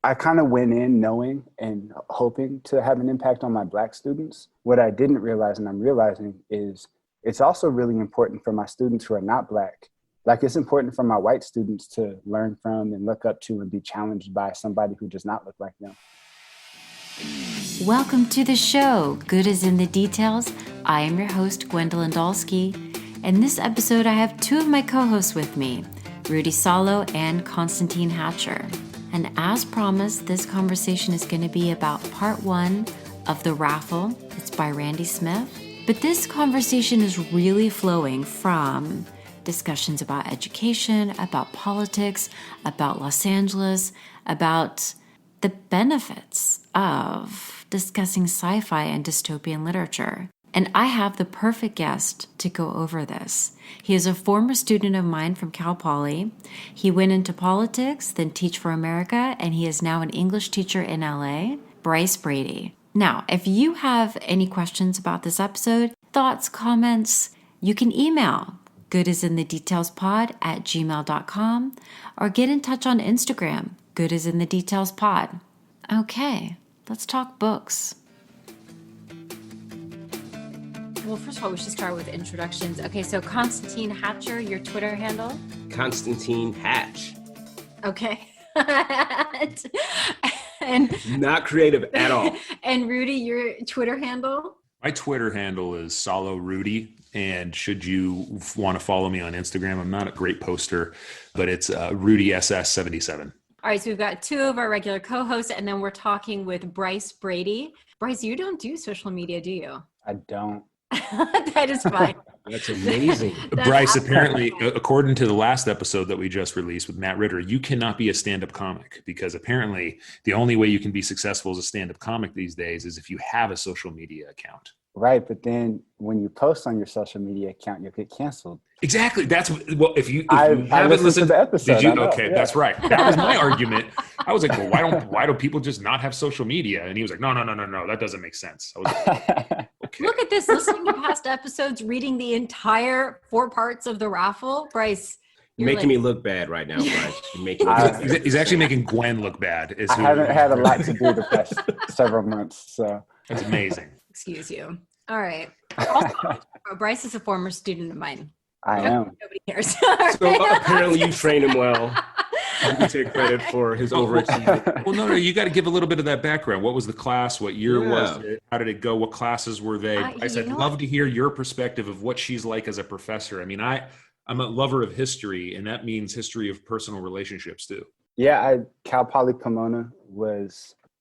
I kind of went in knowing and hoping to have an impact on my Black students. What I didn't realize, and I'm realizing, is it's also really important for my students who are not Black. Like, it's important for my white students to learn from and look up to and be challenged by somebody who does not look like them. Welcome to the show, Good is in the Details. I am your host, Gwendolyn Dolske. In this episode, I have two of my co-hosts with me, Rudy Salo and Konstantin Hatcher. And as promised, this conversation is going to be about part one of the Raffle. It's by Randy Smith. But this conversation is really flowing from discussions about education, about politics, about Los Angeles, about the benefits of discussing sci-fi and dystopian literature. And I have the perfect guest to go over this. He is a former student of mine from Cal Poly. He went into politics, then Teach for America, and he is now an English teacher in LA, Bryce Brady. Now, if you have any questions about this episode, thoughts, comments, you can email goodisinthedetailspod@gmail.com or get in touch on Instagram, goodisinthedetailspod. Okay, let's talk books. Well, first of all, we should start with introductions. Okay, so Konstantin Hatcher, your Twitter handle? Konstantin Hatch. Okay. and Not creative at all. And Rudy, your Twitter handle? My Twitter handle is Salo Rudy. And should you want to follow me on Instagram, I'm not a great poster, but it's RudySS77. All right, so we've got two of our regular co-hosts, and then we're talking with Bryce Brady. Bryce, you don't do social media, do you? I don't. That is fine. That's amazing. Bryce, apparently, according to the last episode that we just released with Matt Ritter, you cannot be a stand-up comic because apparently the only way you can be successful as a stand-up comic these days is if you have a social media account. Right, but then when you post on your social media account, you'll get canceled. Exactly. That's well. If you I haven't listened to the episode, did you? Know, okay, yeah. That's right. That was my argument. I was like, well, why do people just not have social media? And he was like, no, that doesn't make sense. I was like, okay. Look at this, listening to past episodes, reading the entire 4 parts of the Raffle. Bryce, You're making me look bad right now, Bryce. You're making me look bad. He's actually making Gwen look bad. I haven't had a lot to do the past several months, so that's amazing. Excuse you. All right. Also, Bryce is a former student of mine. I am. Nobody cares. So apparently you trained him well. You can take credit for his overachievement. Well, no, you got to give a little bit of that background. What was the class? What year was it? How did it go? What classes were they? I said, love to hear your perspective of what she's like as a professor. I mean, I'm a lover of history, and that means history of personal relationships too. Yeah, Cal Poly Pomona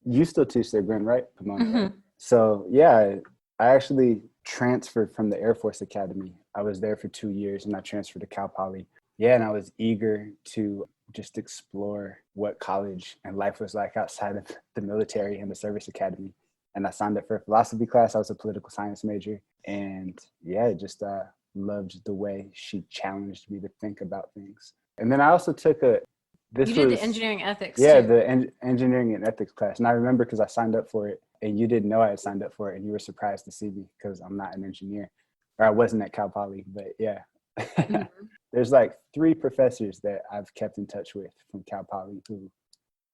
you still teach there, Gwen, right? Pomona. Mm-hmm. Right? So yeah, I actually transferred from the Air Force Academy. I was there for 2 years and I transferred to Cal Poly. Yeah, and I was eager to just explore what college and life was like outside of the military and the service academy. And I signed up for a philosophy class. I was a political science major. And yeah, just loved the way she challenged me to think about things. And then I also took the engineering ethics. Yeah, too. the engineering and ethics class. And I remember because I signed up for it and you didn't know I had signed up for it and you were surprised to see me because I'm not an engineer. Or I wasn't at Cal Poly, but yeah. Mm-hmm. There's like 3 professors that I've kept in touch with from Cal Poly who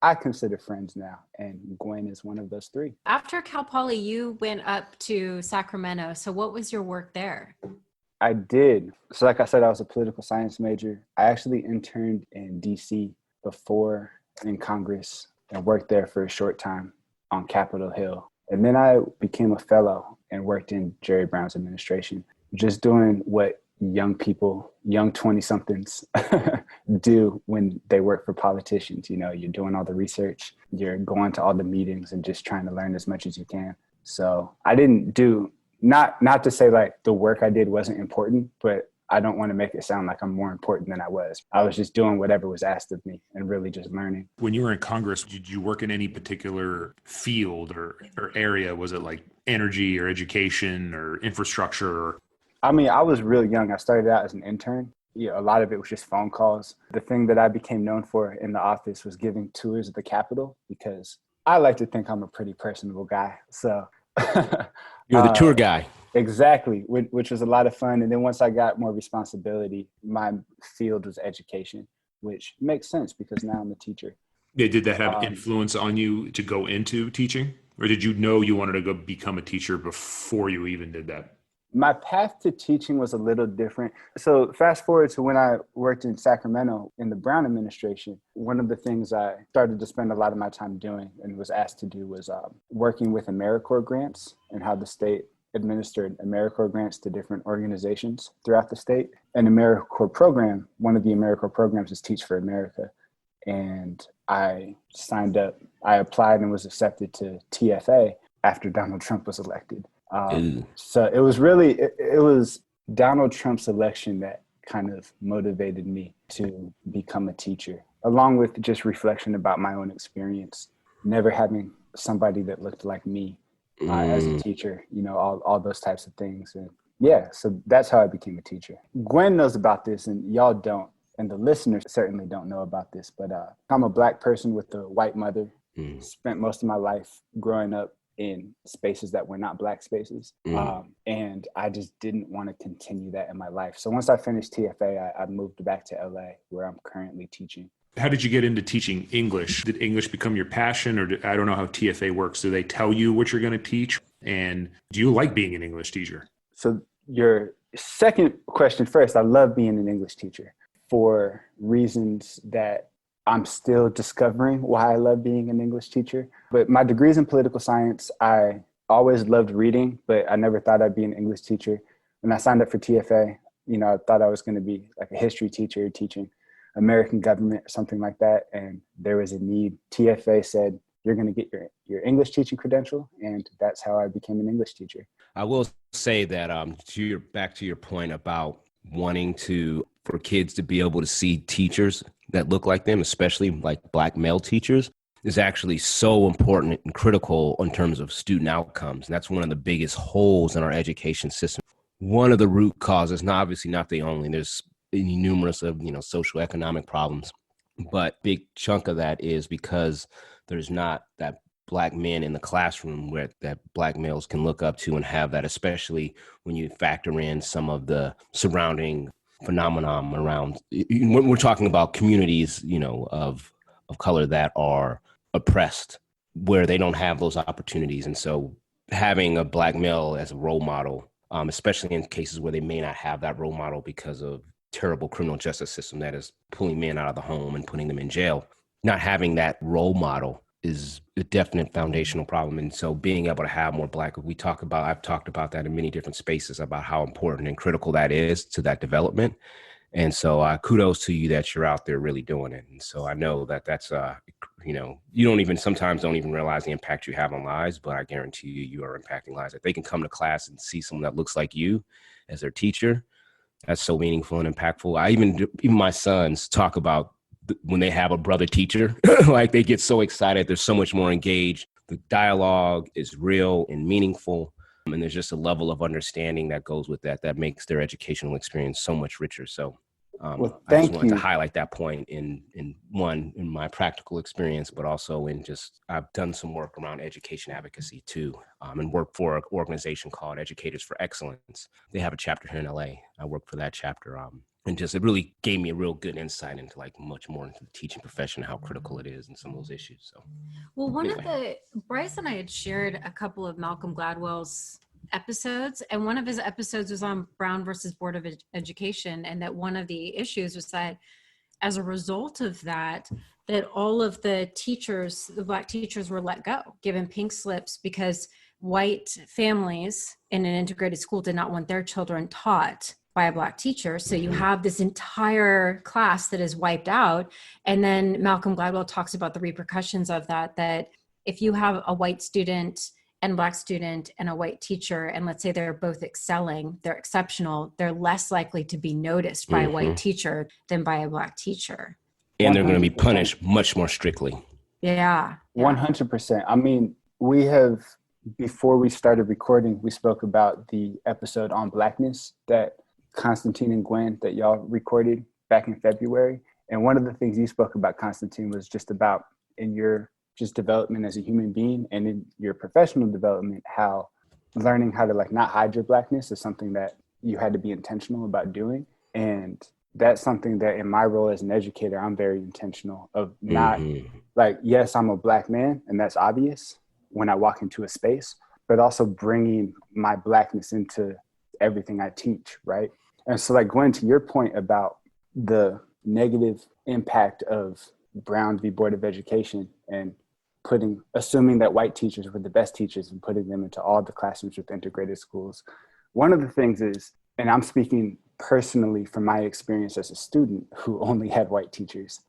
I consider friends now. And Gwen is one of those 3. After Cal Poly, you went up to Sacramento. So what was your work there? I did. So like I said, I was a political science major. I actually interned in DC before in Congress and worked there for a short time on Capitol Hill. And then I became a fellow and worked in Jerry Brown's administration, just doing what young 20-somethings do when they work for politicians. You know, you're doing all the research, you're going to all the meetings and just trying to learn as much as you can. So I didn't do, not to say like the work I did wasn't important, but I don't want to make it sound like I'm more important than I was. I was just doing whatever was asked of me and really just learning. When you were in Congress, did you work in any particular field or area? Was it like energy or education or infrastructure? I mean, I was real young. I started out as an intern. A lot of it was just phone calls. The thing that I became known for in the office was giving tours of the Capitol because I like to think I'm a pretty personable guy. So you're the tour guy. Exactly, which was a lot of fun. And then once I got more responsibility, my field was education, which makes sense because now I'm a teacher. Yeah, did that have influence on you to go into teaching? Or did you know you wanted to go become a teacher before you even did that? My path to teaching was a little different. So fast forward to when I worked in Sacramento in the Brown administration, one of the things I started to spend a lot of my time doing and was asked to do was working with AmeriCorps grants and how the state administered AmeriCorps grants to different organizations throughout the state. An AmeriCorps program, one of the AmeriCorps programs is Teach for America. And I signed up, I applied and was accepted to TFA after Donald Trump was elected. So it was really, it was Donald Trump's election that kind of motivated me to become a teacher, along with just reflection about my own experience, never having somebody that looked like me as a teacher, you know, all those types of things. And yeah, so that's how I became a teacher. Gwen knows about this and y'all don't. And the listeners certainly don't know about this, but I'm a Black person with a white mother, spent most of my life growing up in spaces that were not Black spaces. And I just didn't want to continue that in my life. So once I finished TFA, I moved back to LA where I'm currently teaching. How did you get into teaching English? Did English become your passion, or I don't know how TFA works. Do they tell you what you're going to teach? And do you like being an English teacher? So your second question first, I love being an English teacher for reasons that I'm still discovering why I love being an English teacher. But my degree's in political science. I always loved reading, but I never thought I'd be an English teacher. When I signed up for TFA, you know, I thought I was going to be like a history teacher teaching American government or something like that. And there was a need. TFA said, you're going to get your English teaching credential. And that's how I became an English teacher. I will say that back to your point about wanting for kids to be able to see teachers that look like them, especially like Black male teachers, is actually so important and critical in terms of student outcomes. And that's one of the biggest holes in our education system. One of the root causes, not obviously not the only, there's numerous of, you know, social economic problems, but big chunk of that is because there's not that Black men in the classroom where that Black males can look up to and have that, especially when you factor in some of the surrounding phenomenon around, when we're talking about communities, you know, of color that are oppressed, where they don't have those opportunities. And so having a Black male as a role model, especially in cases where they may not have that role model because of terrible criminal justice system that is pulling men out of the home and putting them in jail, not having that role model is a definite foundational problem. And so being able to have more Black, I've talked about that in many different spaces about how important and critical that is to that development. And so kudos to you that you're out there really doing it. And so I know that that's, you know, you sometimes don't even realize the impact you have on lives, but I guarantee you are impacting lives. If they can come to class and see someone that looks like you as their teacher, that's so meaningful and impactful. Even my sons talk about when they have a brother teacher, like they get so excited. They're so much more engaged. The dialogue is real and meaningful. And there's just a level of understanding that goes with that makes their educational experience so much richer. So I just wanted to highlight that point in my practical experience, but also I've done some work around education advocacy too, and work for an organization called Educators for Excellence. They have a chapter here in LA. I work for that chapter. And just, it really gave me a real good insight into like much more into the teaching profession, how critical it is and some of those issues. So, well, Bryce and I had shared a couple of Malcolm Gladwell's episodes, and one of his episodes was on Brown versus Board of Education. And that one of the issues was that as a result of that all of the Black teachers were let go, given pink slips, because white families in an integrated school did not want their children taught by a Black teacher. So you have this entire class that is wiped out. And then Malcolm Gladwell talks about the repercussions of that if you have a white student and Black student and a white teacher, and let's say they're both excelling, they're exceptional, they're less likely to be noticed by a white teacher than by a Black teacher. And they're going to be punished much more strictly. Yeah. 100%. I mean, before we started recording, we spoke about the episode on Blackness that Konstantin and Gwen that y'all recorded back in February. And one of the things you spoke about, Konstantin, was just about in your just development as a human being and in your professional development, how learning how to like not hide your Blackness is something that you had to be intentional about doing. And that's something that in my role as an educator, I'm very intentional of not like, yes, I'm a Black man, and that's obvious when I walk into a space, but also bringing my Blackness into everything I teach, right? And so like, Gwen, to your point about the negative impact of Brown v. Board of Education and assuming that white teachers were the best teachers and putting them into all the classrooms with integrated schools. One of the things is, and I'm speaking personally from my experience as a student who only had white teachers,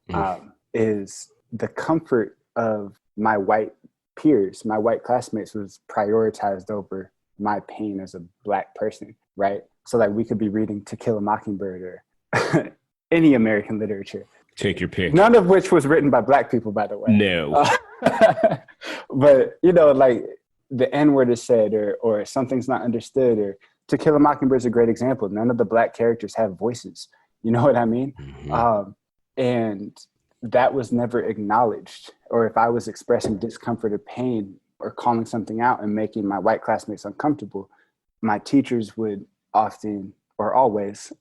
is the comfort of my white peers, my white classmates was prioritized over my pain as a Black person, right? So like, we could be reading To Kill a Mockingbird or any American literature. Take your pick. None of which was written by Black people, by the way. No. But, you know, like the N-word is said or something's not understood, or To Kill a Mockingbird is a great example. None of the Black characters have voices. You know what I mean? And that was never acknowledged. Or if I was expressing discomfort or pain or calling something out and making my white classmates uncomfortable, my teachers would often or always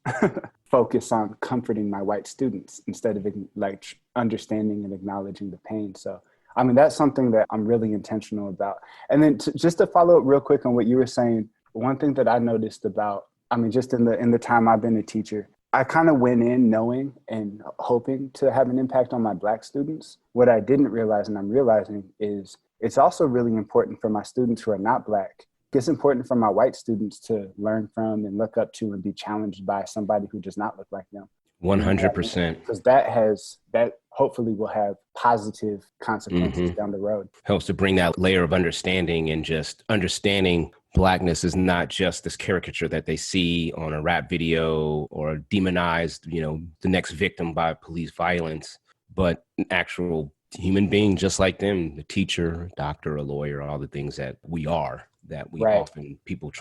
focus on comforting my white students instead of like understanding and acknowledging the pain. So, I mean, that's something that I'm really intentional about. And then just to follow up real quick on what you were saying, one thing that I noticed about, I mean, just in the time I've been a teacher, I kind of went in knowing and hoping to have an impact on my Black students. What I didn't realize, and I'm realizing, is it's also really important for my students who are not Black. It's important for my white students to learn from and look up to and be challenged by somebody who does not look like them. 100%. Because that hopefully will have positive consequences down the road. Helps to bring that layer of understanding, and just understanding Blackness is not just this caricature that they see on a rap video or demonized, you know, the next victim by police violence, but an actual human being just like them, the teacher, doctor, a lawyer, all the things that we are, that we often, people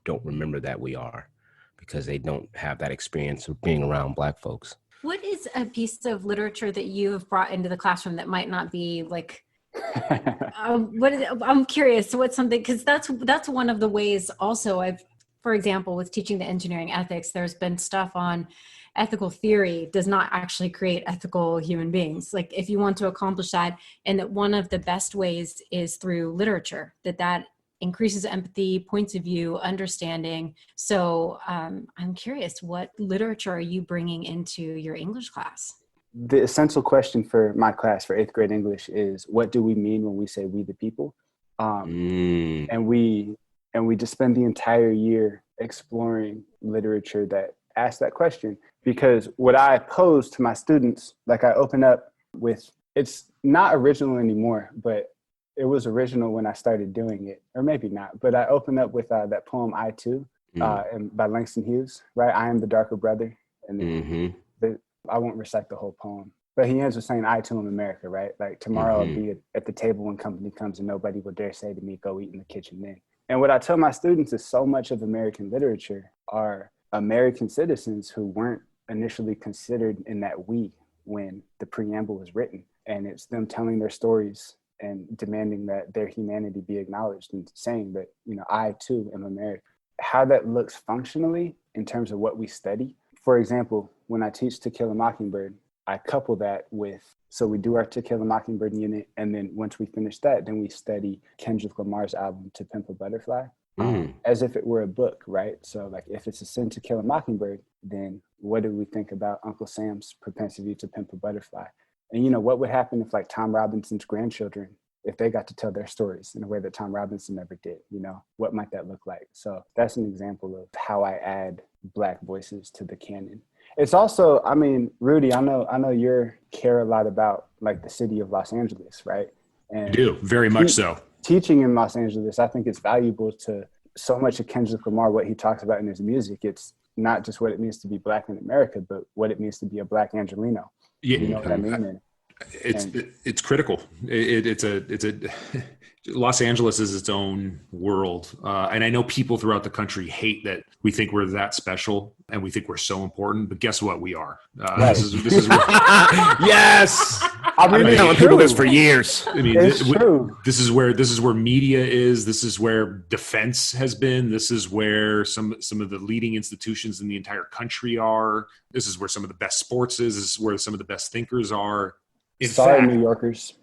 don't remember that we are, because they don't have that experience of being around Black folks. What is a piece of literature that you have brought into the classroom that might not be like, I'm curious, what's something, because that's one of the ways also for example, with teaching the engineering ethics, there's been stuff on ethical theory does not actually create ethical human beings. Like, if you want to accomplish that, and that one of the best ways is through literature, that increases empathy, points of view, understanding. So I'm curious, what literature are you bringing into your English class? The essential question for my class for 8th grade English is, what do we mean when we say we the people? And we just spend the entire year exploring literature that asks that question. Because what I pose to my students, like I open up with, it's not original anymore, but it was original when I started doing it, or maybe not. But I open up with that poem "I Too" and by Langston Hughes, right? I am the darker brother, and then I won't recite the whole poem, but he ends with saying, "I too am America," right? Like, tomorrow I'll be at the table when company comes, and nobody will dare say to me, "Go eat in the kitchen then." And what I tell my students is, so much of American literature are American citizens who weren't initially considered in that we when the preamble was written, and it's them telling their stories and demanding that their humanity be acknowledged, and saying that, you know, I too am American. How that looks functionally in terms of what we study. For example, when I teach To Kill a Mockingbird, I couple that with, so we do our To Kill a Mockingbird unit, and then once we finish that, then we study Kendrick Lamar's album To Pimp a Butterfly, as if it were a book, right? So like, if it's a sin to kill a mockingbird, then what do we think about Uncle Sam's propensity to pimp a butterfly? And, you know, what would happen if, like, Tom Robinson's grandchildren, if they got to tell their stories in a way that Tom Robinson never did? You know, what might that look like? So that's an example of how I add Black voices to the canon. It's also, I mean, Rudy, I know you care a lot about, like, the city of Los Angeles, right? And I do, very much so. Teaching in Los Angeles, I think it's valuable to so much of Kendrick Lamar, what he talks about in his music. It's not just what it means to be Black in America, but what it means to be a Black Angelino. Yeah, you know what I mean? It's critical. It's a Los Angeles is its own world. And I know people throughout the country hate that we think we're that special and we think we're so important, but guess what? We are. Right. This is Yes. I've been telling people this for years. I mean, it's true. This is where media is. This is where defense has been. This is where some of the leading institutions in the entire country are. This is where some of the best sports is. This is where some of the best thinkers are. Sorry, New Yorkers.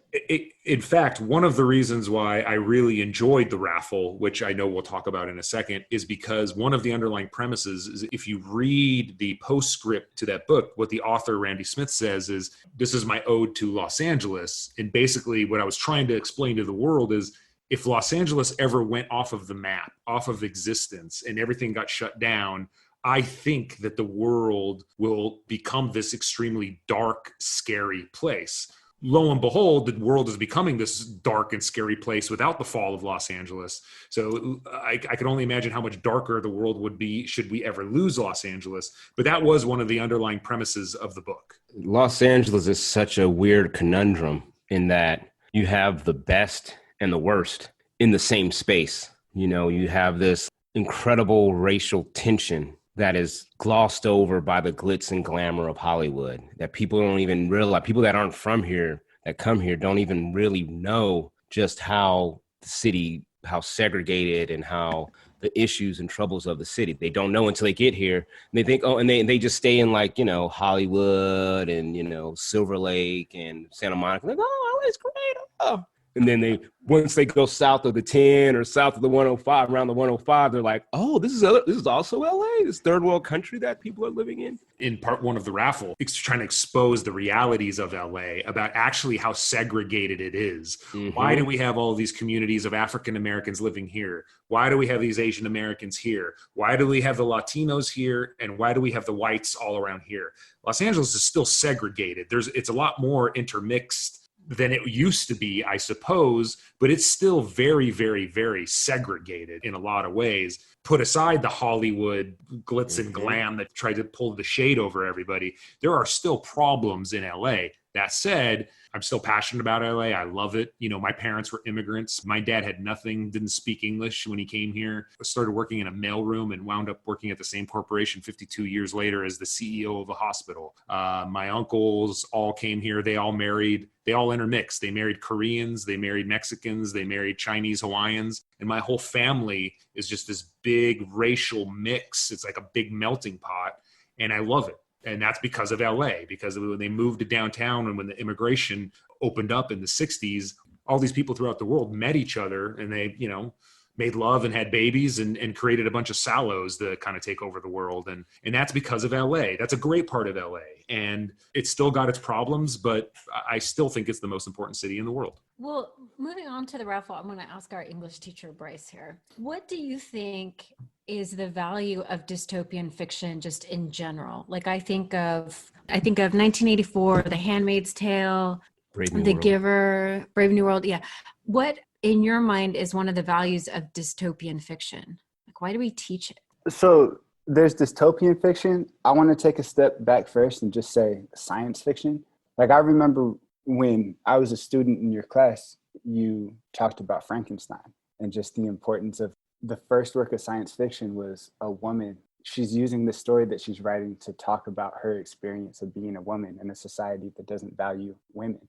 In fact, one of the reasons why I really enjoyed the Raffle, which I know we'll talk about in a second, is because one of the underlying premises is if you read the postscript to that book, what the author, Randy Smith, says is, this is my ode to Los Angeles. And basically what I was trying to explain to the world is, if Los Angeles ever went off of the map, off of existence, and everything got shut down, I think that the world will become this extremely dark, scary place. Lo and behold, the world is becoming this dark and scary place without the fall of Los Angeles. So I can only imagine how much darker the world would be should we ever lose Los Angeles. But that was one of the underlying premises of the book. Los Angeles is such a weird conundrum in that you have the best and the worst in the same space. You know, you have this incredible racial tension that is glossed over by the glitz and glamour of Hollywood, that people don't even realize. People that aren't from here, that come here, don't even really know just how the city, how segregated and how the issues and troubles of the city. They don't know until they get here. And they think, oh, and they just stay in like, you know, Hollywood and, you know, Silver Lake and Santa Monica. Like, oh, LA's great. Oh. And then once they go south of the 10 or south of the 105, around the 105, they're like, oh, this is also LA, this third world country that people are living in. In part one of the Raffle, it's trying to expose the realities of LA about actually how segregated it is. Mm-hmm. Why do we have all these communities of African Americans living here? Why do we have these Asian Americans here? Why do we have the Latinos here? And why do we have the whites all around here? Los Angeles is still segregated. It's a lot more intermixed than it used to be, I suppose, but it's still very, very, very segregated in a lot of ways. Put aside the Hollywood glitz and glam that tried to pull the shade over everybody, there are still problems in LA. That said, I'm still passionate about LA. I love it. You know, my parents were immigrants. My dad had nothing, didn't speak English when he came here. I started working in a mailroom and wound up working at the same corporation 52 years later as the CEO of a hospital. My uncles all came here. They all married. They all intermixed. They married Koreans. They married Mexicans. They married Chinese, Hawaiians. And my whole family is just this big racial mix. It's like a big melting pot. And I love it. And that's because of LA, because when they moved to downtown and when the immigration opened up in the 60s, all these people throughout the world met each other and they, you know, made love and had babies and created a bunch of Salos to kind of take over the world. And that's because of LA. That's a great part of LA. And it's still got its problems, but I still think it's the most important city in the world. Well, moving on to the Raffle, I'm going to ask our English teacher, Bryce, here. What do you think is the value of dystopian fiction just in general? Like I think of 1984, The Handmaid's Tale, The Giver, Brave New World. Yeah. What in your mind is one of the values of dystopian fiction? Like, why do we teach it? So there's dystopian fiction. I want to take a step back first and just say science fiction. Like I remember when I was a student in your class, you talked about Frankenstein and just the importance of the first work of science fiction was a woman. She's using the story that she's writing to talk about her experience of being a woman in a society that doesn't value women.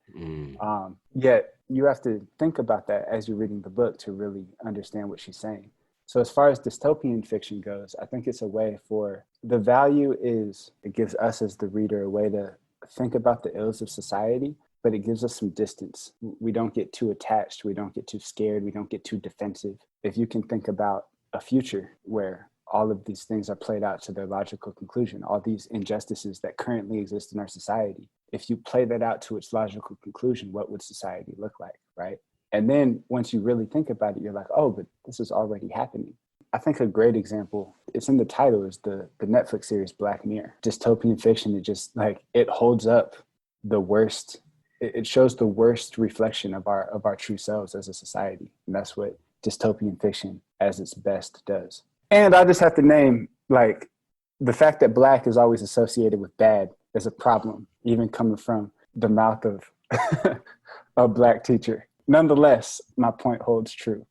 Yet you have to think about that as you're reading the book to really understand what she's saying. So as far as dystopian fiction goes, I think it's a way for the value is it gives us as the reader a way to think about the ills of society, but it gives us some distance. We don't get too attached. We don't get too scared. We don't get too defensive. If you can think about a future where all of these things are played out to their logical conclusion, all these injustices that currently exist in our society, if you play that out to its logical conclusion, what would society look like, right? And then once you really think about it, you're like, oh, but this is already happening. I think a great example, it's in the title, is the Netflix series Black Mirror. Dystopian fiction, it just like, it holds up the worst. It shows the worst reflection of our true selves as a society. And that's what dystopian fiction as its best does. And I just have to name, like, the fact that Black is always associated with bad is a problem, even coming from the mouth of a Black teacher. nonetheless, my point holds true.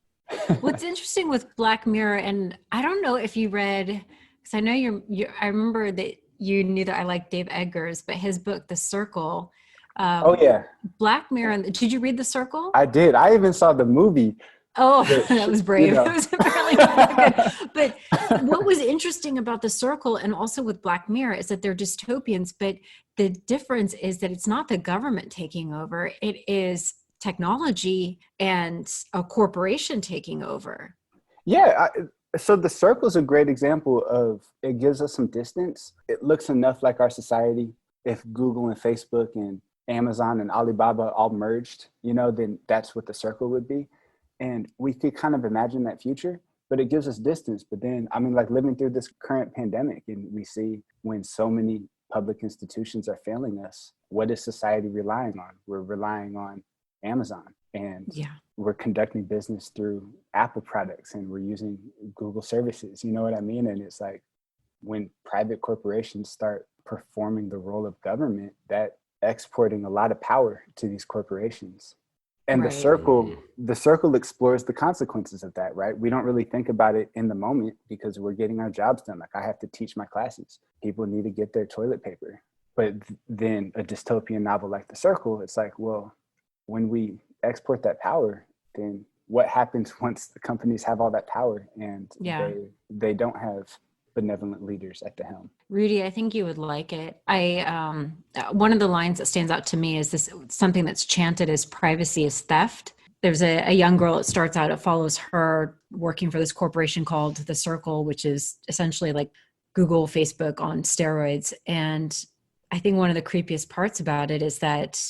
What's interesting with Black Mirror, and I don't know if you read, because I know I remember that you knew that I liked Dave Eggers, but his book, The Circle. Oh yeah, Black Mirror. Did you read The Circle? I did. I even saw the movie. Oh, that was brave. You know. It was apparently not good. But what was interesting about The Circle and also with Black Mirror is that they're dystopians, but the difference is that it's not the government taking over. It is technology and a corporation taking over. Yeah. So The Circle is a great example of, it gives us some distance. It looks enough like our society. If Google and Facebook and Amazon and Alibaba all merged, then that's what The Circle would be. And we could kind of imagine that future, but it gives us distance. But then, like living through this current pandemic, and we see when so many public institutions are failing us, what is society relying on? We're relying on Amazon, and we're conducting business through Apple products, and we're using Google services. You know what I mean? And it's like when private corporations start performing the role of government, that exporting a lot of power to these corporations. And Right. The circle explores the consequences of that, right? We don't really think about it in the moment because we're getting our jobs done. Like I have to teach my classes. People need to get their toilet paper. But then a dystopian novel like The Circle, it's like, well, when we export that power, then what happens once the companies have all that power and they don't have benevolent leaders at the helm? Rudy, I think you would like it. One of the lines that stands out to me is this, something that's chanted as privacy is theft. There's a young girl that starts out, it follows her working for this corporation called The Circle, which is essentially like Google, Facebook on steroids. And I think one of the creepiest parts about it is that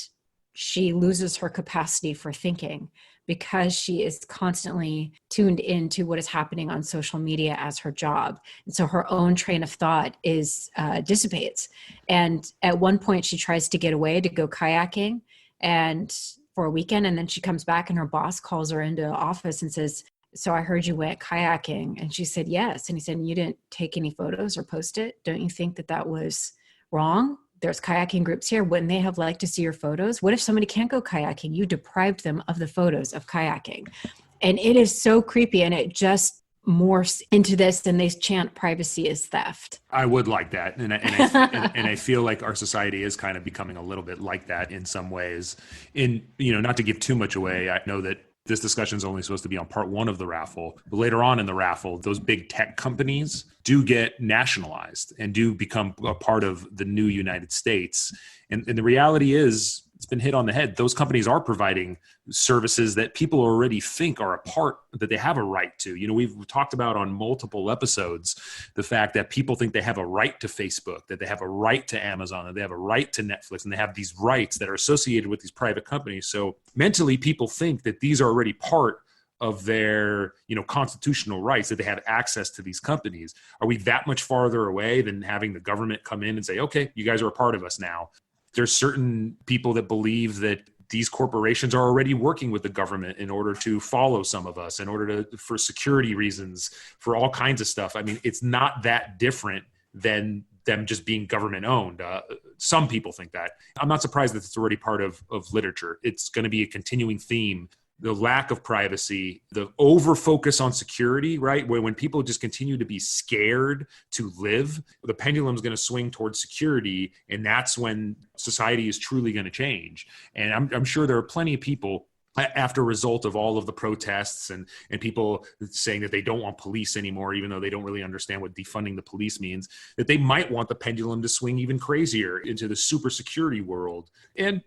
she loses her capacity for thinking because she is constantly tuned into what is happening on social media as her job. And so her own train of thought is dissipates. And at one point she tries to get away to go kayaking and for a weekend. And then she comes back and her boss calls her into the office and says, so I heard you went kayaking. And she said, yes. And he said, you didn't take any photos or post it. Don't you think that was wrong? There's kayaking groups here. Wouldn't they have liked to see your photos? What if somebody can't go kayaking? You deprived them of the photos of kayaking. And it is so creepy. And it just morphs into this, and they chant privacy is theft. I would like that. And I feel like our society is kind of becoming a little bit like that in some ways. Not to give too much away, I know that this discussion is only supposed to be on part one of the raffle, but later on in the raffle, those big tech companies do get nationalized and do become a part of the new United States. And the reality is, it's been hit on the head. Those companies are providing services that people already think are a part, that they have a right to. We've talked about on multiple episodes the fact that people think they have a right to Facebook, that they have a right to Amazon, that they have a right to Netflix, and they have these rights that are associated with these private companies. So mentally, people think that these are already part of their, constitutional rights, that they have access to these companies. Are we that much farther away than having the government come in and say, okay, you guys are a part of us now? There's certain people that believe that these corporations are already working with the government in order to follow some of us, in order for security reasons, for all kinds of stuff. I mean, it's not that different than them just being government owned. Some people think that. I'm not surprised that it's already part of literature. It's going to be a continuing theme. The lack of privacy, the over focus on security, right? When people just continue to be scared to live, the pendulum is going to swing towards security. And that's when society is truly going to change. And I'm sure there are plenty of people after a result of all of the protests and people saying that they don't want police anymore, even though they don't really understand what defunding the police means, that they might want the pendulum to swing even crazier into the super security world. And,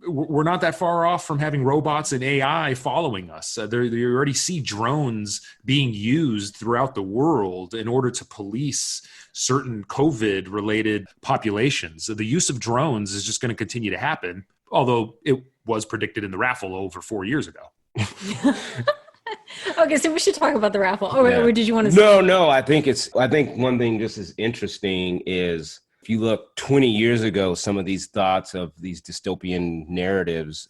we're not that far off from having robots and AI following us. You already see drones being used throughout the world in order to police certain COVID-related populations. So the use of drones is just going to continue to happen, although it was predicted in the raffle over 4 years ago. Okay, so we should talk about the raffle. Or did you want to? No. I think one thing just as interesting is, if you look 20 years ago, some of these thoughts of these dystopian narratives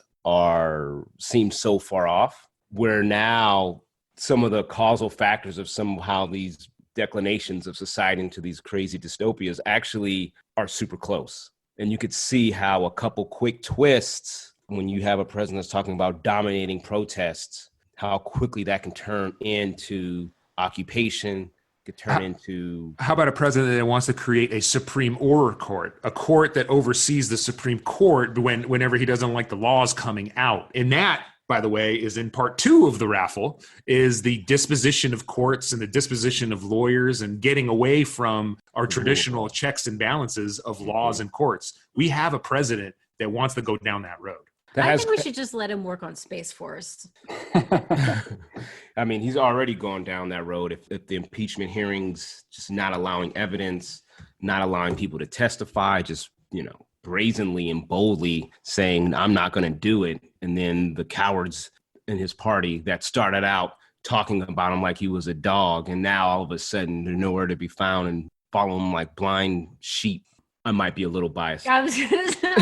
seem so far off, where now some of the causal factors of somehow these declinations of society into these crazy dystopias actually are super close. And you could see how a couple quick twists when you have a president that's talking about dominating protests, how quickly that can turn into occupation, could turn into... How about a president that wants to create a Supreme Order Court, a court that oversees the Supreme Court whenever he doesn't like the laws coming out? And that, by the way, is in part 2 of the raffle, is the disposition of courts and the disposition of lawyers and getting away from our traditional checks and balances of laws and courts. We have a president that wants to go down that road. I think we should just let him work on Space Force. I mean, he's already gone down that road. If the impeachment hearings, just not allowing evidence, not allowing people to testify, just, brazenly and boldly saying, I'm not going to do it. And then the cowards in his party that started out talking about him like he was a dog, and now all of a sudden they're nowhere to be found and follow him like blind sheep. I might be a little biased. I was gonna say,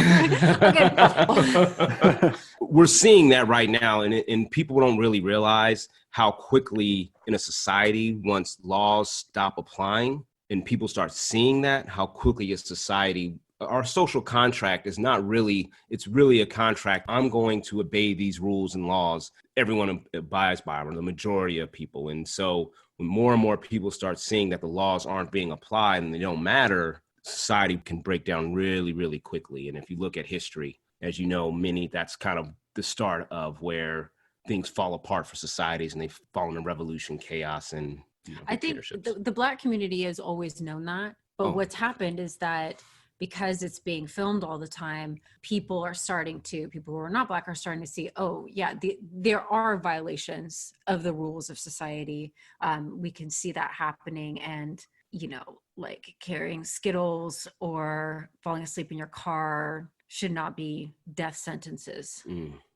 okay. We're seeing that right now, and people don't really realize how quickly in a society, once laws stop applying and people start seeing that, how quickly a society, our social contract is not really, it's really a contract. I'm going to obey these rules and laws. Everyone abides by them, the majority of people. And so when more and more people start seeing that the laws aren't being applied and they don't matter, society can break down really, really quickly. And if you look at history, as you know, that's kind of the start of where things fall apart for societies and they fall into revolution, chaos, and I think the Black community has always known that. But what's happened is that because it's being filmed all the time, people who are not Black are starting to see, there are violations of the rules of society. We can see that happening. And like carrying Skittles or falling asleep in your car should not be death sentences.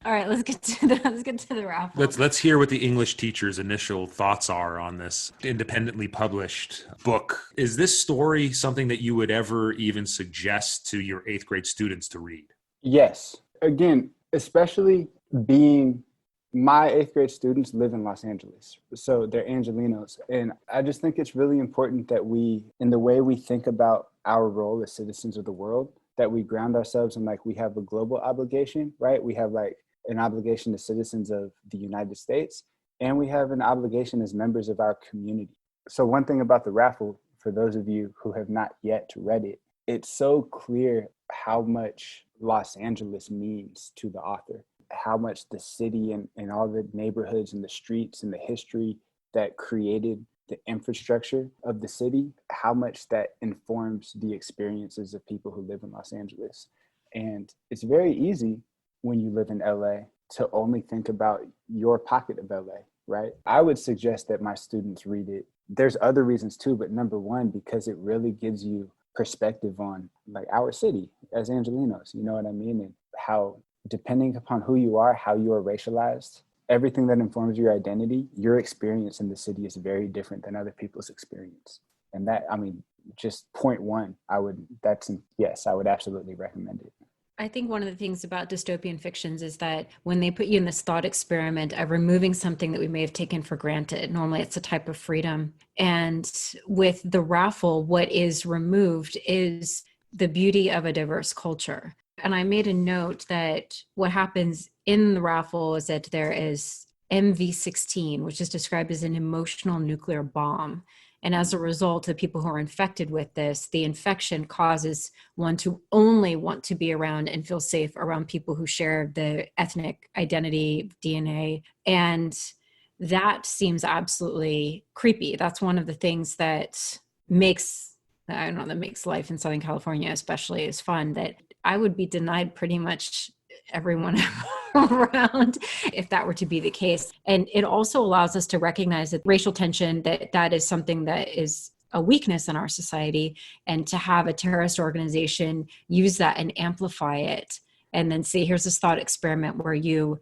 All right, let's get to the raffle. Let's hear what the English teacher's initial thoughts are on this independently published book. Is this story something that you would ever even suggest to your 8th grade students to read? Yes. Again, especially being my 8th grade students live in Los Angeles, so they're Angelenos. And I just think it's really important that we, in the way we think about our role as citizens of the world, that we ground ourselves in we have a global obligation, right? We have an obligation as citizens of the United States, and we have an obligation as members of our community. So one thing about the raffle, for those of you who have not yet read it, it's so clear how much Los Angeles means to the author, how much the city and all the neighborhoods and the streets and the history that created the infrastructure of the city, how much that informs the experiences of people who live in Los Angeles. And it's very easy when you live in LA to only think about your pocket of LA, right? I would suggest that my students read it. There's other reasons too, but number one, because it really gives you perspective on our city as Angelenos, you know what I mean? And how, depending upon who you are, how you are racialized, everything that informs your identity, your experience in the city is very different than other people's experience. And that, just point one, I would absolutely recommend it. I think one of the things about dystopian fictions is that when they put you in this thought experiment of removing something that we may have taken for granted, normally it's a type of freedom. And with the raffle, what is removed is the beauty of a diverse culture. And I made a note that what happens in the raffle is that there is MV16, which is described as an emotional nuclear bomb. And as a result of people who are infected with this, the infection causes one to only want to be around and feel safe around people who share the ethnic identity, DNA. And that seems absolutely creepy. That's one of the things that makes life in Southern California especially is fun, that I would be denied pretty much everyone around if that were to be the case. And it also allows us to recognize that racial tension, that is something that is a weakness in our society, and to have a terrorist organization use that and amplify it, and then say, here's this thought experiment where you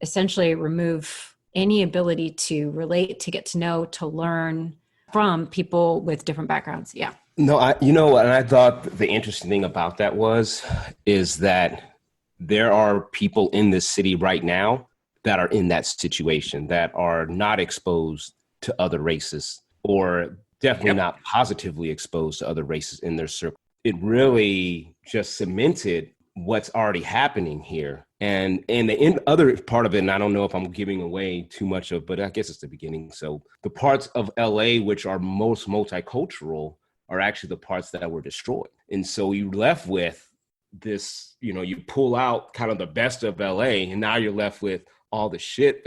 essentially remove any ability to relate, to get to know, to learn from people with different backgrounds. Yeah. No, and I thought the interesting thing about that is that there are people in this city right now that are in that situation, that are not exposed to other races, or definitely not positively exposed to other races in their circle. It really just cemented what's already happening here. And the other part of it, and I don't know if I'm giving away too much of, but I guess it's the beginning. So the parts of LA which are most multicultural are actually the parts that were destroyed. And so you're left with this, you pull out kind of the best of LA, and now you're left with all the shit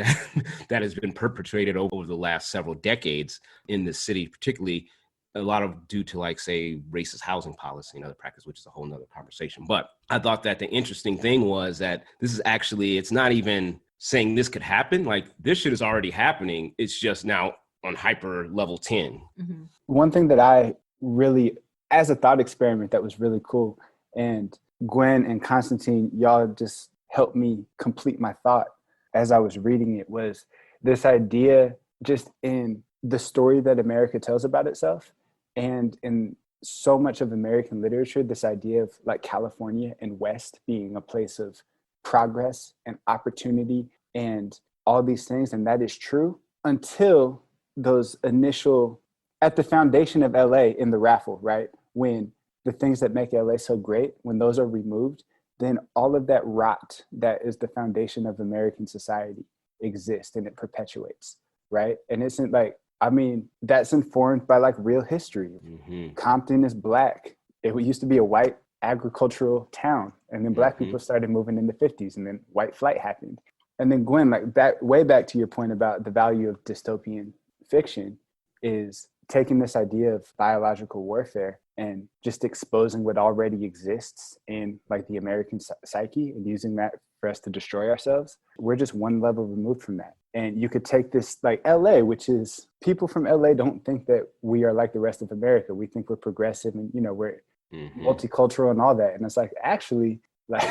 that has been perpetrated over the last several decades in the city, particularly a lot of due to, like, say, racist housing policy and other practice, which is a whole nother conversation. But I thought that the interesting thing was that this is actually, it's not even saying this could happen. Like, this shit is already happening. It's just now on hyper level 10. Mm-hmm. One thing that I really, as a thought experiment that was really cool, and Gwen and Konstantin, y'all just helped me complete my thought as I was reading it, was this idea just in the story that America tells about itself. And in so much of American literature, this idea of like California and West being a place of progress and opportunity and all these things. And that is true until those initial, at the foundation of LA in the Raffle, right? When the things that make LA so great, when those are removed, then all of that rot that is the foundation of American society exists and it perpetuates, right? And it's like, I mean, that's informed by like real history. Mm-hmm. Compton is Black. It used to be a white agricultural town. And then Black people started moving in the 50s, and then white flight happened. And then Gwen, like way back to your point about the value of dystopian fiction, is taking this idea of biological warfare and just exposing what already exists in like the American psyche and using that for us to destroy ourselves. We're just one level removed from that. And you could take this like LA, which is, people from LA don't think that we are like the rest of America. We think we're progressive and, we're multicultural and all that. And it's like, actually, like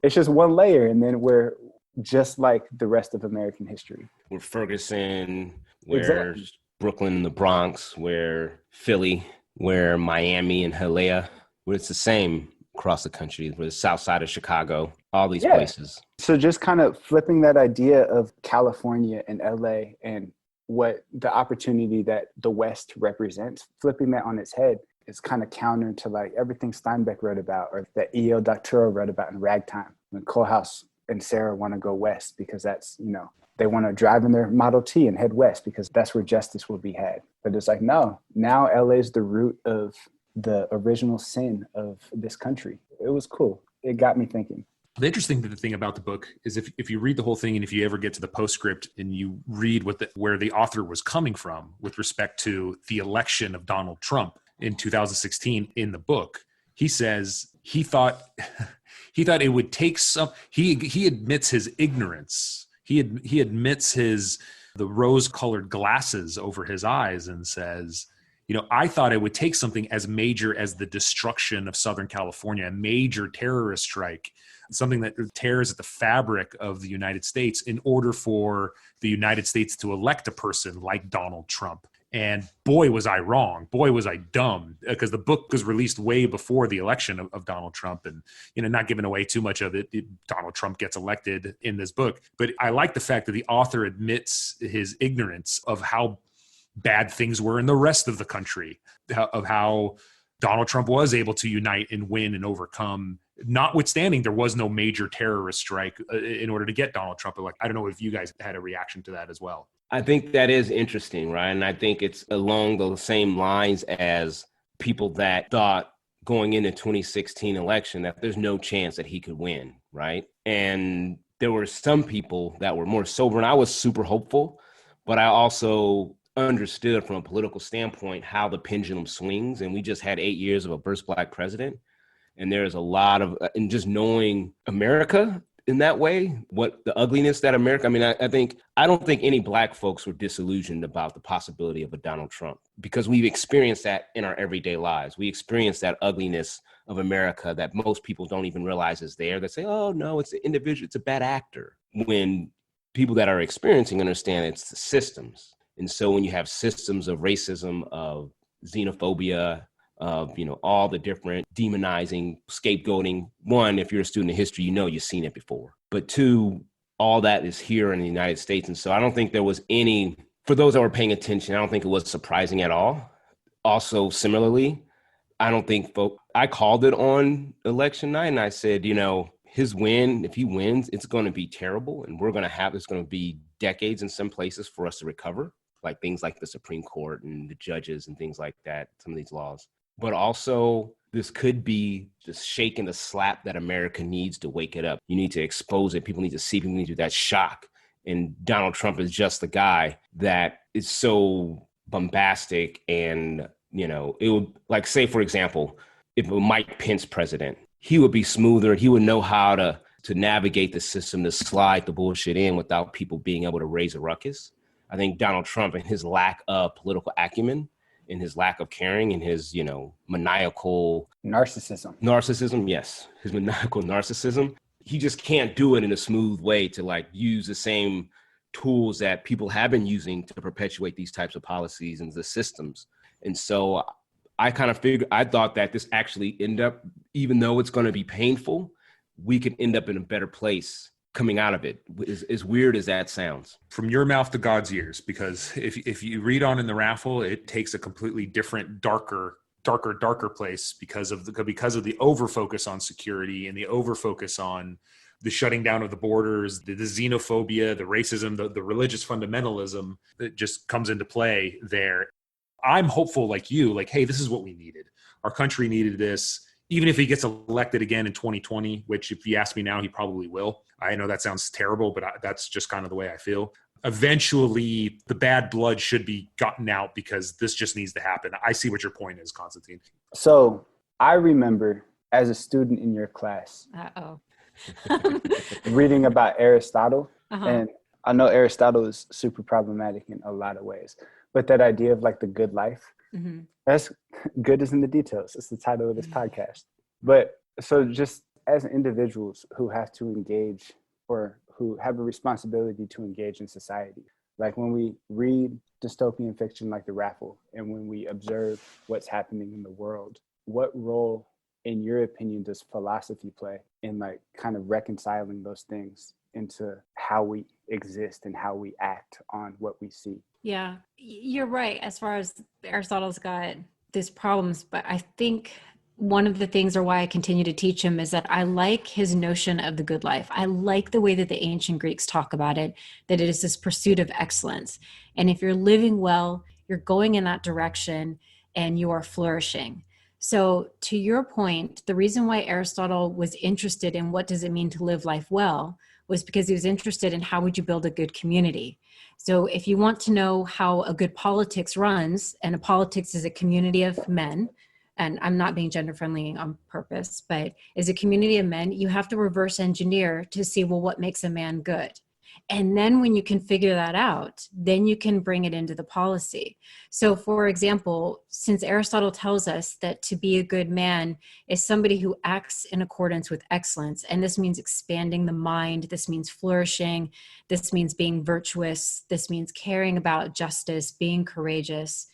it's just one layer. And then we're just like the rest of American history. We're Ferguson, we're Brooklyn and the Bronx, we're Philly, we're Miami and Hialeah, where it's the same across the country. We're the south side of Chicago, all these places. So just kind of flipping that idea of California and LA and what the opportunity that the West represents, flipping that on its head is kind of counter to like everything Steinbeck wrote about, or that E.O. Doctorow wrote about in Ragtime, when Kohlhaas and Sarah want to go west because that's, they want to drive in their Model T and head west because that's where justice will be had. But it's like, no, now LA is the root of the original sin of this country. It was cool. It got me thinking. The interesting thing about the book is if you read the whole thing, and if you ever get to the postscript and you read where the author was coming from with respect to the election of Donald Trump in 2016 in the book, he says he thought it would take some. He admits his ignorance. He admits the rose-colored glasses over his eyes and says, I thought it would take something as major as the destruction of Southern California, a major terrorist strike, something that tears at the fabric of the United States, in order for the United States to elect a person like Donald Trump. And boy, was I wrong. Boy, was I dumb, because the book was released way before the election of Donald Trump. And, not giving away too much of it, Donald Trump gets elected in this book. But I like the fact that the author admits his ignorance of how bad things were in the rest of the country, of how Donald Trump was able to unite and win and overcome, notwithstanding there was no major terrorist strike in order to get Donald Trump elected. I don't know if you guys had a reaction to that as well. I think that is interesting, right? And I think it's along the same lines as people that thought going into 2016 election that there's no chance that he could win, right? And there were some people that were more sober, and I was super hopeful, but I also understood from a political standpoint how the pendulum swings. And we just had 8 years of a first Black president. And there's a lot of, and just knowing America in that way, what the ugliness that America, I don't think any Black folks were disillusioned about the possibility of a Donald Trump, because we've experienced that in our everyday lives. We experienced that ugliness of America that most people don't even realize is there. They say, oh no, it's an individual, it's a bad actor. When people that are experiencing understand it's the systems. And so when you have systems of racism, of xenophobia, of, all the different demonizing, scapegoating, one, if you're a student of history, you've seen it before. But two, all that is here in the United States. And so I don't think there was any, for those that were paying attention, I don't think it was surprising at all. Also, similarly, I don't think I called it on election night and I said, his win, if he wins, it's going to be terrible. And it's going to be decades in some places for us to recover, like things like the Supreme Court and the judges and things like that, some of these laws. But also this could be the shake and the slap that America needs to wake it up. You need to expose it. People need to see, people need to do that shock. And Donald Trump is just the guy that is so bombastic. And, it would, like, say, for example, if Mike Pence president, he would be smoother. He would know how to navigate the system, to slide the bullshit in without people being able to raise a ruckus. I think Donald Trump and his lack of political acumen and his lack of caring and his, maniacal narcissism. Yes. His maniacal narcissism. He just can't do it in a smooth way to like use the same tools that people have been using to perpetuate these types of policies and the systems. And so I thought that this actually end up, even though it's going to be painful, we could end up in a better place coming out of it, as weird as that sounds. From your mouth to God's ears, because if you read on in the Raffle, it takes a completely different, darker place because of the over focus on security and the over focus on the shutting down of the borders, the xenophobia, the racism, the religious fundamentalism that just comes into play there. I'm hopeful like you, like, hey, this is what we needed. Our country needed this. Even if he gets elected again in 2020, which if you ask me now, he probably will. I know that sounds terrible, but that's just kind of the way I feel. Eventually, the bad blood should be gotten out because this just needs to happen. I see what your point is, Konstantin. So I remember as a student in your class reading about Aristotle. And I know Aristotle is super problematic in a lot of ways. But that idea of like the good life, that's good is in the details. It's the title of this podcast. But so just as individuals who have to engage or who have a responsibility to engage in society, like when we read dystopian fiction like The Raffle and when we observe what's happening in the world, what role, in your opinion, does philosophy play in like kind of reconciling those things into how we exist and how we act on what we see? Yeah, you're right. As far as Aristotle's got these problems, but I think one of the things, or why I continue to teach him, is that I like his notion of the good life. I like the way that the ancient Greeks talk about it, that it is this pursuit of excellence. And if you're living well, you're going in that direction and you are flourishing. So to your point, the reason why Aristotle was interested in what does it mean to live life well was because he was interested in how would you build a good community. So if you want to know how a good politics runs, and a politics is a community of men, and I'm not being gender friendly on purpose, but is a community of men, you have to reverse engineer to see, well, what makes a man good? And then when you can figure that out, then you can bring it into the policy. So for example, since Aristotle tells us that to be a good man is somebody who acts in accordance with excellence, and this means expanding the mind, this means flourishing, this means being virtuous, this means caring about justice, being courageous.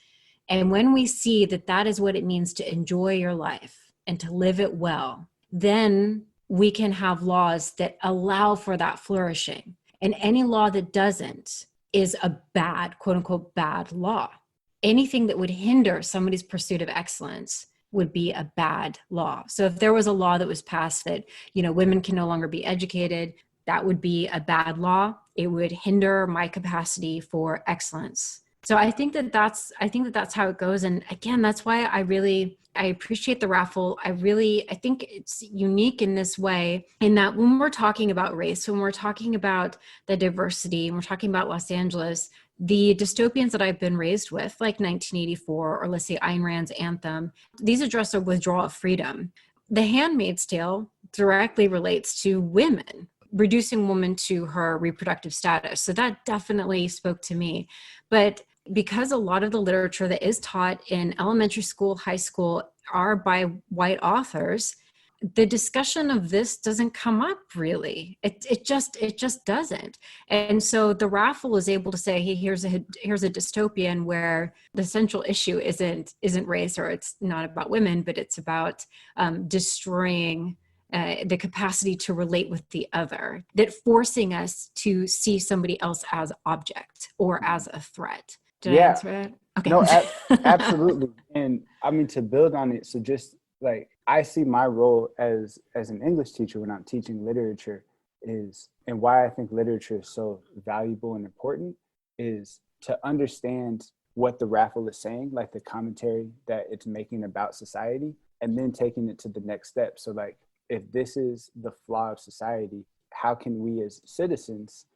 And when we see that that is what it means to enjoy your life and to live it well, then we can have laws that allow for that flourishing. And any law that doesn't is a bad, quote unquote, bad law. Anything that would hinder somebody's pursuit of excellence would be a bad law. So if there was a law that was passed that, women can no longer be educated, that would be a bad law. It would hinder my capacity for excellence. So I think that that's how it goes. And again, that's why I appreciate the Raffle. I think it's unique in this way, in that when we're talking about race, when we're talking about the diversity, and we're talking about Los Angeles, the dystopians that I've been raised with, like 1984, or let's say Ayn Rand's Anthem, these address a withdrawal of freedom. The Handmaid's Tale directly relates to women, reducing woman to her reproductive status. So that definitely spoke to me. But because a lot of the literature that is taught in elementary school, high school are by white authors, the discussion of this doesn't come up really. It just doesn't. And so the Raffle is able to say, hey, here's a dystopian where the central issue isn't race, or it's not about women, but it's about destroying the capacity to relate with the other, that forcing us to see somebody else as object or as a threat. Did I answer it? Okay. No, absolutely. And I mean, to build on it, so just like I see my role as an English teacher when I'm teaching literature is, and why I think literature is so valuable and important, is to understand what the raffle is saying, like the commentary that it's making about society, and then taking it to the next step. So like, if this is the flaw of society, how can we as citizens,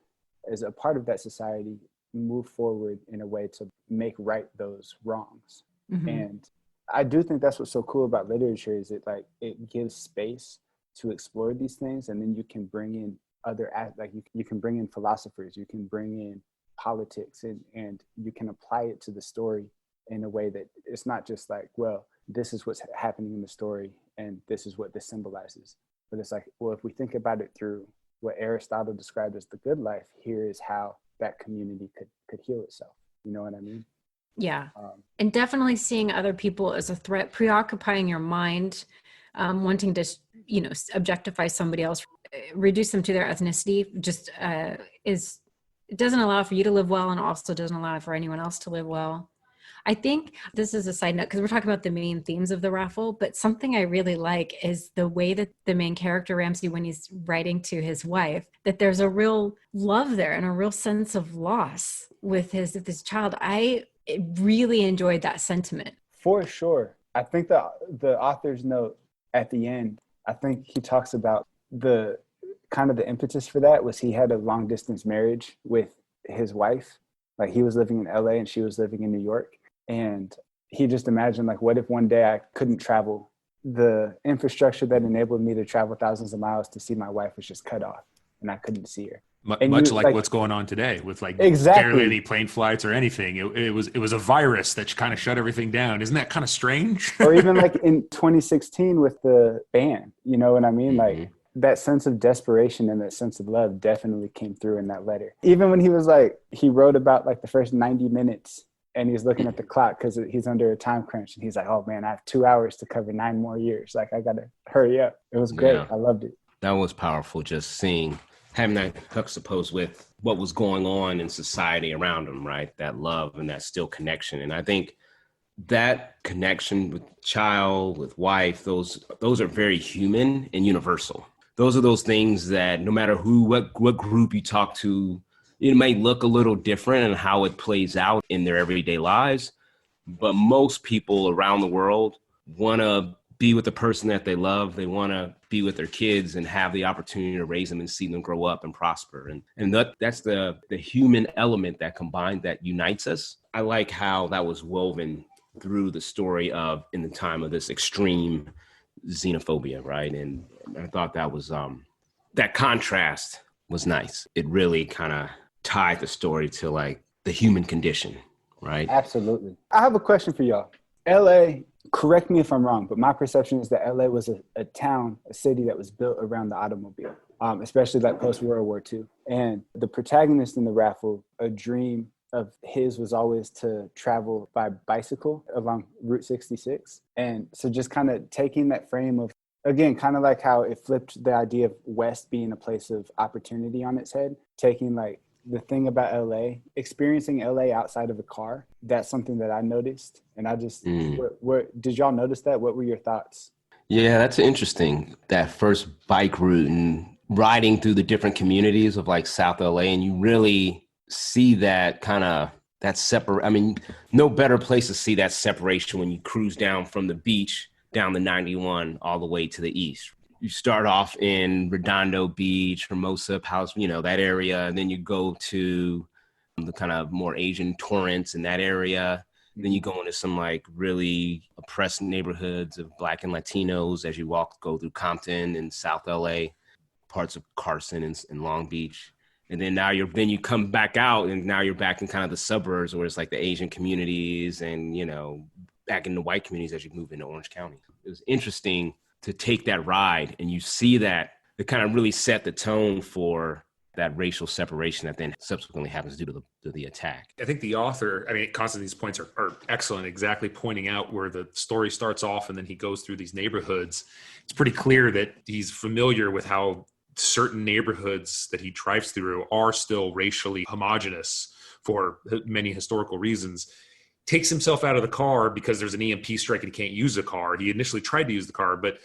as a part of that society, move forward in a way to make right those wrongs? Mm-hmm. And I do think that's what's so cool about literature, is it gives space to explore these things, and then you can bring in you can bring in philosophers, you can bring in politics, and you can apply it to the story in a way that it's not just like, well, this is what's happening in the story and this is what this symbolizes, but it's like, well, if we think about it through what Aristotle described as the good life, here is how that community could heal itself. You know what I mean? Yeah. And definitely seeing other people as a threat, preoccupying your mind, wanting to, objectify somebody else, reduce them to their ethnicity, just it doesn't allow for you to live well, and also doesn't allow for anyone else to live well. I think this is a side note, because we're talking about the main themes of the raffle, but something I really like is the way that the main character, Ramsey, when he's writing to his wife, that there's a real love there and a real sense of loss with this child. I really enjoyed that sentiment. For sure. I think the author's note at the end, I think he talks about the kind of the impetus for that was he had a long distance marriage with his wife. Like, he was living in LA and she was living in New York. And he just imagined, like, what if one day I couldn't travel? The infrastructure that enabled me to travel thousands of miles to see my wife was just cut off, and I couldn't see her. Much like what's going on today with exactly. barely any plane flights or anything. It was a virus that kind of shut everything down. Isn't that kind of strange? Or even like in 2016 with the ban, you know what I mean? Mm-hmm. Like, that sense of desperation and that sense of love definitely came through in that letter. Even when he was like, he wrote about like the first 90 minutes and he's looking at the clock because he's under a time crunch, and he's like, oh man, I have 2 hours to cover 9 more years. Like, I got to hurry up. It was great. Yeah. I loved it. That was powerful. Just having that juxtaposed with what was going on in society around him, right? That love and that still connection. And I think that connection with child, with wife, those are very human and universal. Those are those things that no matter what group you talk to, it may look a little different in how it plays out in their everyday lives. But most people around the world want to be with the person that they love. They want to be with their kids and have the opportunity to raise them and see them grow up and prosper. And that's the human element that combined, that unites us. I like how that was woven through the story of, in the time of this extreme xenophobia, right? And I thought that was that contrast was nice. It really kind of tied the story to like the human condition, right? Absolutely. I have a question for y'all. LA, correct me if I'm wrong, but my perception is that LA was a town, a city that was built around the automobile, especially like post-World War II. And the protagonist in the raffle, a dream of his was always to travel by bicycle along Route 66. And so just kind of taking that frame of, again, kind of like how it flipped the idea of West being a place of opportunity on its head, taking like the thing about LA, experiencing LA outside of a car, that's something that I noticed. And I just, did y'all notice that? What were your thoughts? Yeah, that's interesting. That first bike route and riding through the different communities of like South LA, and you really see that kind of, that separate. I mean, no better place to see that separation when you cruise down from the beach down the 91 all the way to the east. You start off in Redondo Beach, Hermosa, House, that area. And then you go to the kind of more Asian Torrance in that area. Mm-hmm. Then you go into some like really oppressed neighborhoods of Black and Latinos as you go through Compton and South LA, parts of Carson and Long Beach. And then you come back out, and now you're back in kind of the suburbs where it's like the Asian communities and, back in the white communities as you move into Orange County. It was interesting to take that ride, and you see that it kind of really set the tone for that racial separation that then subsequently happens due to the attack. I think the author, Konstantin's points are excellent, exactly pointing out where the story starts off and then he goes through these neighborhoods. It's pretty clear that he's familiar with how certain neighborhoods that he drives through are still racially homogenous for many historical reasons. takes himself out of the car because there's an EMP strike and he can't use the car. He initially tried to use the car, but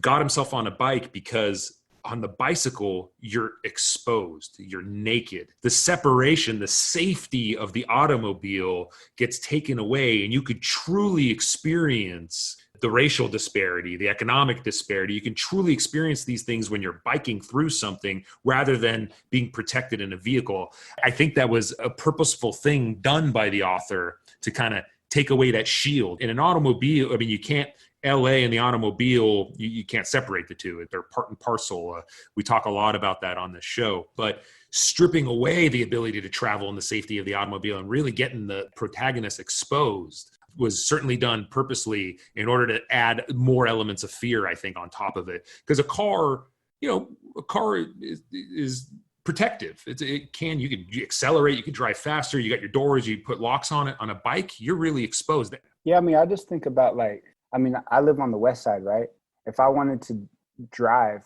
got himself on a bike because on the bicycle, you're exposed, you're naked. The separation, the safety of the automobile gets taken away, and you could truly experience the racial disparity, the economic disparity. You can truly experience these things when you're biking through something rather than being protected in a vehicle. I think that was a purposeful thing done by the author to kind of take away that shield. In an automobile, I mean, you can't, LA and the automobile, you can't separate the two. They're part and parcel. We talk a lot about that on this show. But stripping away the ability to travel in the safety of the automobile and really getting the protagonist exposed was certainly done purposely in order to add more elements of fear, I think, on top of it. Because a car is protective. You can accelerate, you can drive faster, you got your doors, you put locks on it. On a bike, you're really exposed. Yeah, I mean, I just think about I live on the west side, right? If I wanted to drive,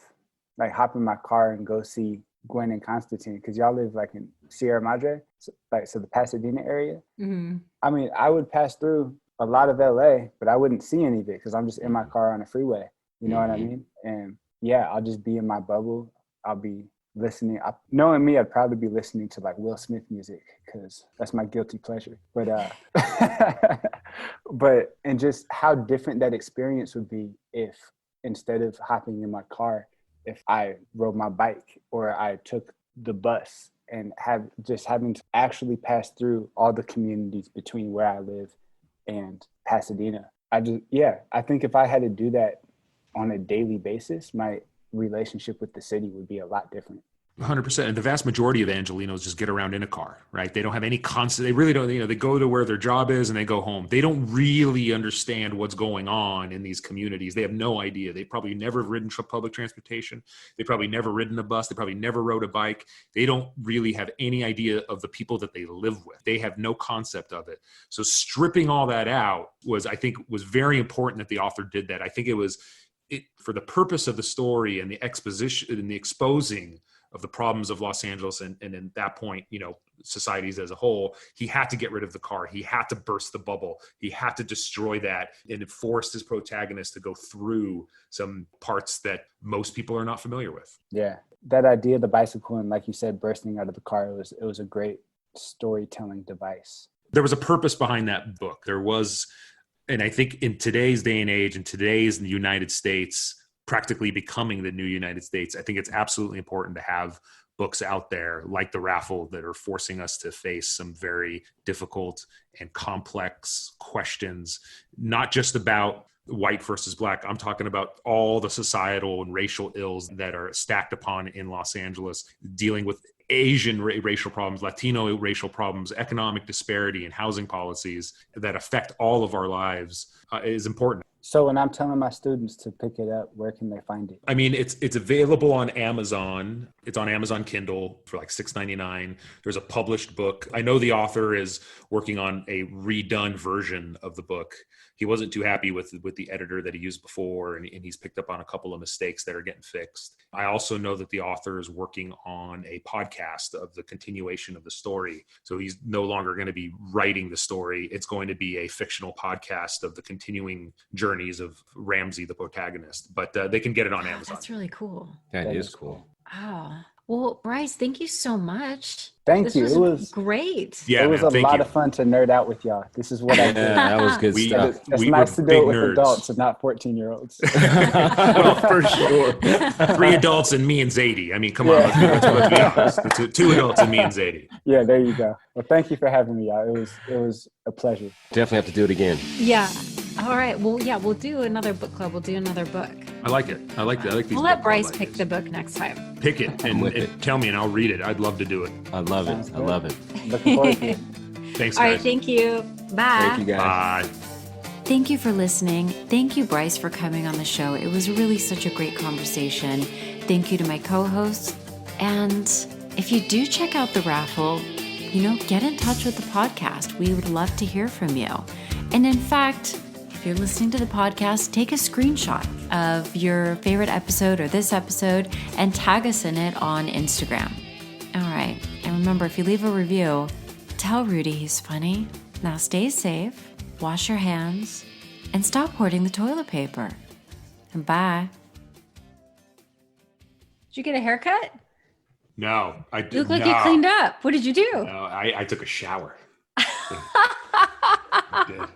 like hop in my car and go see Gwen and Konstantin, because y'all live like in Sierra Madre, so the Pasadena area. Mm-hmm. I mean, I would pass through a lot of LA, but I wouldn't see any of it because I'm just in my car on a freeway. You know what I mean? And yeah, I'll just be in my bubble. I'll be listening. Knowing me, I'd probably be listening to like Will Smith music because that's my guilty pleasure. But and just how different that experience would be if instead of hopping in my car, if I rode my bike or I took the bus and having to actually pass through all the communities between where I live and Pasadena. I think if I had to do that on a daily basis, my relationship with the city would be a lot different. 100%. And the vast majority of Angelenos just get around in a car, right? They don't have any they really don't, they go to where their job is and they go home. They don't really understand what's going on in these communities. They have no idea. They probably never ridden public transportation. They probably never ridden a bus. They probably never rode a bike. They don't really have any idea of the people that they live with. They have no concept of it. So stripping all that out was very important that the author did that. I think it for the purpose of the story and the exposition and the exposing of the problems of Los Angeles and at that point, societies as a whole, he had to get rid of the car. He had to burst the bubble. He had to destroy that, and it forced his protagonist to go through some parts that most people are not familiar with. Yeah, that idea of the bicycle and, like you said, bursting out of the car, it was a great storytelling device. There was a purpose behind that book. There was, and I think in today's day and age, in today's United States, practically becoming the new United States, I think it's absolutely important to have books out there like the Raffle that are forcing us to face some very difficult and complex questions, not just about white versus black. I'm talking about all the societal and racial ills that are stacked upon in Los Angeles, dealing with Asian racial problems, Latino racial problems, economic disparity, and housing policies that affect all of our lives is important. So when I'm telling my students to pick it up, where can they find it? I mean, it's available on Amazon. It's on Amazon Kindle for like $6.99. There's a published book. I know the author is working on a redone version of the book. He wasn't too happy with the editor that he used before, and he's picked up on a couple of mistakes that are getting fixed. I also know that the author is working on a podcast of the continuation of the story. So he's no longer going to be writing the story. It's going to be a fictional podcast of the continuing journeys of Ramsey, the protagonist. But they can get it on Amazon. That's really cool. That is cool. Wow. Well, Bryce, thank you so much. Thank you. It was great. Yeah, it was a lot of fun to nerd out with y'all. This is what I do. That was good stuff. It's nice to do it with adults and not 14-year-olds. Well, for sure. 3 adults and me and Zadie. I mean, come on, let's be honest. The 2 adults and me and Zadie. Yeah, there you go. Well, thank you for having me, y'all. It was a pleasure. Definitely have to do it again. Yeah. All right. Well, yeah, we'll do another book club. We'll do another book. I like it. I like these. We'll let Bryce pick the book next time. Pick it and tell me, and I'll read it. I'd love to do it. I love it. I love it. Looking forward to it. Thanks, guys. All right. Thank you. Bye. Thank you, guys. Bye. Thank you for listening. Thank you, Bryce, for coming on the show. It was really such a great conversation. Thank you to my co-hosts. And if you do check out the Raffle, get in touch with the podcast. We would love to hear from you. And in fact, if you're listening to the podcast, take a screenshot of your favorite episode or this episode and tag us in it on Instagram. All right. And remember, if you leave a review, tell Rudy he's funny. Now stay safe, wash your hands, and stop hoarding the toilet paper. And bye. Did you get a haircut? No, I did. You look like you cleaned up. What did you do? No, I took a shower. I did.